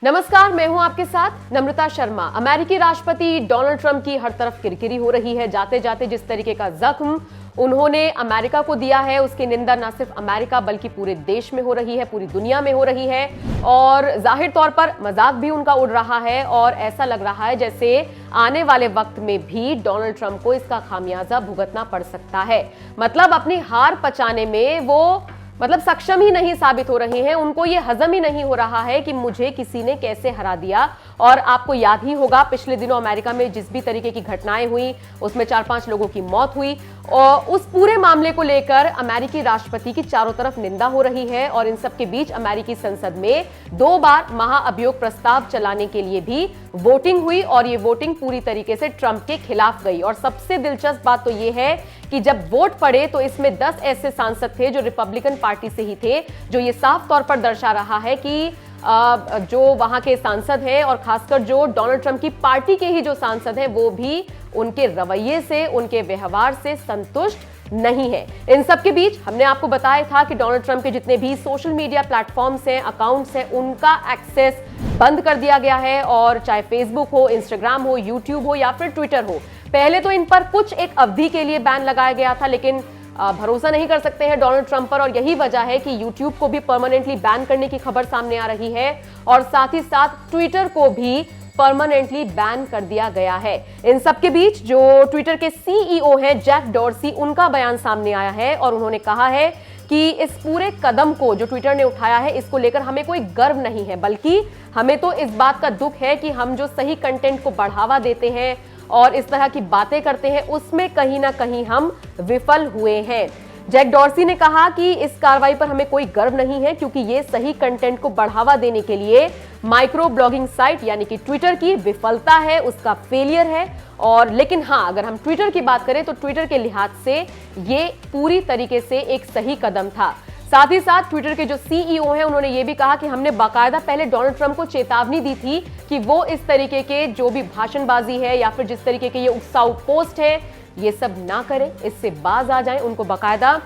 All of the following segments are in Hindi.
नमस्कार, मैं हूं आपके साथ नम्रता शर्मा। अमेरिकी राष्ट्रपति डोनाल्ड ट्रंप की हर तरफ किरकिरी हो रही है। जाते जाते जिस तरीके का जख्म उन्होंने अमेरिका को दिया है, उसकी निंदा न सिर्फ अमेरिका बल्कि पूरे देश में हो रही है, पूरी दुनिया में हो रही है और जाहिर तौर पर मजाक भी उनका उड़ रहा है। और ऐसा लग रहा है जैसे आने वाले वक्त में भी डोनाल्ड ट्रंप को इसका खामियाजा भुगतना पड़ सकता है। मतलब अपनी हार पचाने में वो सक्षम ही नहीं साबित हो रहे हैं। उनको ये हजम ही नहीं हो रहा है कि मुझे किसी ने कैसे हरा दिया। और आपको याद ही होगा पिछले दिनों अमेरिका में जिस भी तरीके की घटनाएं हुई उसमें 4-5 लोगों की मौत हुई और उस पूरे मामले को लेकर अमेरिकी राष्ट्रपति की चारों तरफ निंदा हो रही है। और इन सब के बीच अमेरिकी संसद में 2 बार महाअभियोग प्रस्ताव चलाने के लिए भी वोटिंग हुई और ये वोटिंग पूरी तरीके से ट्रंप के खिलाफ गई। और सबसे दिलचस्प बात तो ये है कि जब वोट पड़े तो इसमें 10 ऐसे सांसद थे जो रिपब्लिकन पार्टी से ही थे, जो ये साफ तौर पर दर्शा रहा है कि जो वहां के सांसद हैं और खासकर जो डोनाल्ड ट्रंप की पार्टी के ही जो सांसद हैं वो भी उनके रवैये से, उनके व्यवहार से संतुष्ट नहीं है। इन सब के बीच हमने आपको बताया था कि डोनाल्ड ट्रंप के जितने भी सोशल मीडिया प्लेटफॉर्म्स हैं, अकाउंट्स हैं, उनका एक्सेस बंद कर दिया गया है। और चाहे फेसबुक हो, इंस्टाग्राम हो, यूट्यूब हो या फिर ट्विटर हो, पहले तो इन पर कुछ एक अवधि के लिए बैन लगाया गया था, लेकिन भरोसा नहीं कर सकते हैं डोनाल्ड ट्रंप पर। और यही वजह है कि यूट्यूब को भी परमानेंटली बैन करने की खबर सामने आ रही है और साथ ही साथ ट्विटर को भी परमानेंटली बैन कर दिया गया है। इन सब के बीच जो ट्विटर के सीईओ हैं जैक डॉर्सी, उनका बयान सामने आया है और उन्होंने कहा है कि इस पूरे कदम को जो ट्विटर ने उठाया है इसको लेकर हमें कोई गर्व नहीं है, बल्कि हमें तो इस बात का दुख है कि हम जो सही कंटेंट को बढ़ावा देते हैं और इस तरह की बातें करते हैं उसमें कहीं ना कहीं हम विफल हुए हैं। जैक डॉर्सी ने कहा कि इस कार्रवाई पर हमें कोई गर्व नहीं है क्योंकि ये सही कंटेंट को बढ़ावा देने के लिए माइक्रो ब्लॉगिंग साइट यानी कि ट्विटर की विफलता है, उसका फेलियर है। और लेकिन हाँ, अगर हम ट्विटर की बात करें तो ट्विटर के लिहाज से ये पूरी तरीके से एक सही कदम था। साथ ही साथ ट्विटर के जो सीईओ हैं उन्होंने ये भी कहा कि हमने बाकायदा पहले डोनाल्ड ट्रंप को चेतावनी दी थी कि वो इस तरीके के जो भी भाषणबाजी है या फिर जिस तरीके के ये उकसाऊ पोस्ट है ये सब ना करें, इससे बाज आ जाएं। उनको बाकायदा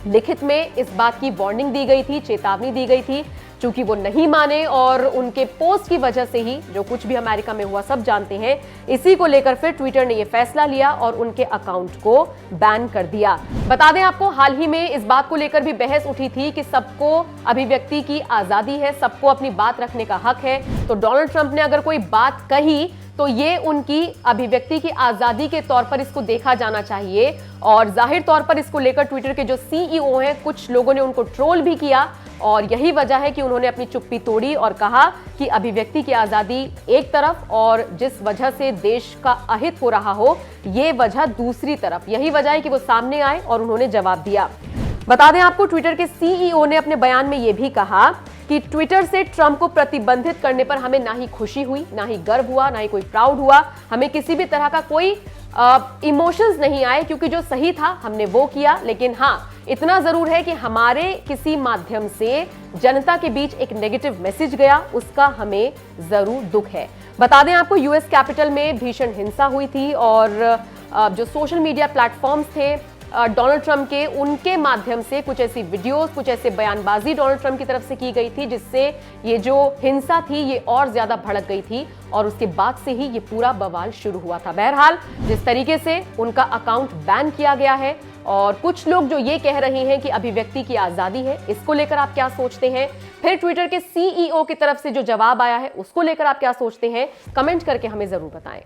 लिखित में इस बात की वार्निंग दी गई थी, चेतावनी दी गई थी। चूंकि वो नहीं माने और उनके पोस्ट की वजह से ही जो कुछ भी अमेरिका में हुआ सब जानते हैं, इसी को लेकर फिर ट्विटर ने ये फैसला लिया और उनके अकाउंट को बैन कर दिया। बता दें आपको, हाल ही में इस बात को लेकर भी बहस उठी थी कि सबको अभिव्यक्ति की आजादी है, सबको अपनी बात रखने का हक है। तो डोनाल्ड ट्रंप ने अगर कोई बात कही तो ये उनकी अभिव्यक्ति की आजादी के तौर पर इसको देखा जाना चाहिए। और जाहिर तौर पर इसको लेकर ट्विटर के जो सीईओ हैं, कुछ लोगों ने उनको ट्रोल भी किया और यही वजह है कि उन्होंने अपनी चुप्पी तोड़ी और कहा कि अभिव्यक्ति की आजादी एक तरफ और जिस वजह से देश का अहित हो रहा हो ये वजह दूसरी तरफ। यही वजह है कि वो सामने आए और उन्होंने जवाब दिया। बता दें आपको, ट्विटर के सीईओ ने अपने बयान में यह भी कहा कि ट्विटर से ट्रंप को प्रतिबंधित करने पर हमें ना ही खुशी हुई, ना ही गर्व हुआ, ना ही कोई प्राउड हुआ। हमें किसी भी तरह का कोई इमोशंस नहीं आए क्योंकि जो सही था हमने वो किया। लेकिन हाँ, इतना जरूर है कि हमारे किसी माध्यम से जनता के बीच एक नेगेटिव मैसेज गया, उसका हमें जरूर दुख है। बता दें आपको, यूएस कैपिटल में भीषण हिंसा हुई थी और जो सोशल मीडिया प्लेटफॉर्म्स थे डोनाल्ड ट्रंप के, उनके माध्यम से कुछ ऐसी वीडियोस, कुछ ऐसे बयानबाजी डोनाल्ड ट्रंप की तरफ से की गई थी जिससे ये जो हिंसा थी ये और ज्यादा भड़क गई थी और उसके बाद से ही ये पूरा बवाल शुरू हुआ था। बहरहाल, जिस तरीके से उनका अकाउंट बैन किया गया है और कुछ लोग जो ये कह रहे हैं कि अभिव्यक्ति की आजादी है, इसको लेकर आप क्या सोचते हैं? फिर ट्विटर के सीईओ की तरफ से जो जवाब आया है उसको लेकर आप क्या सोचते हैं? कमेंट करके हमें जरूर बताएं।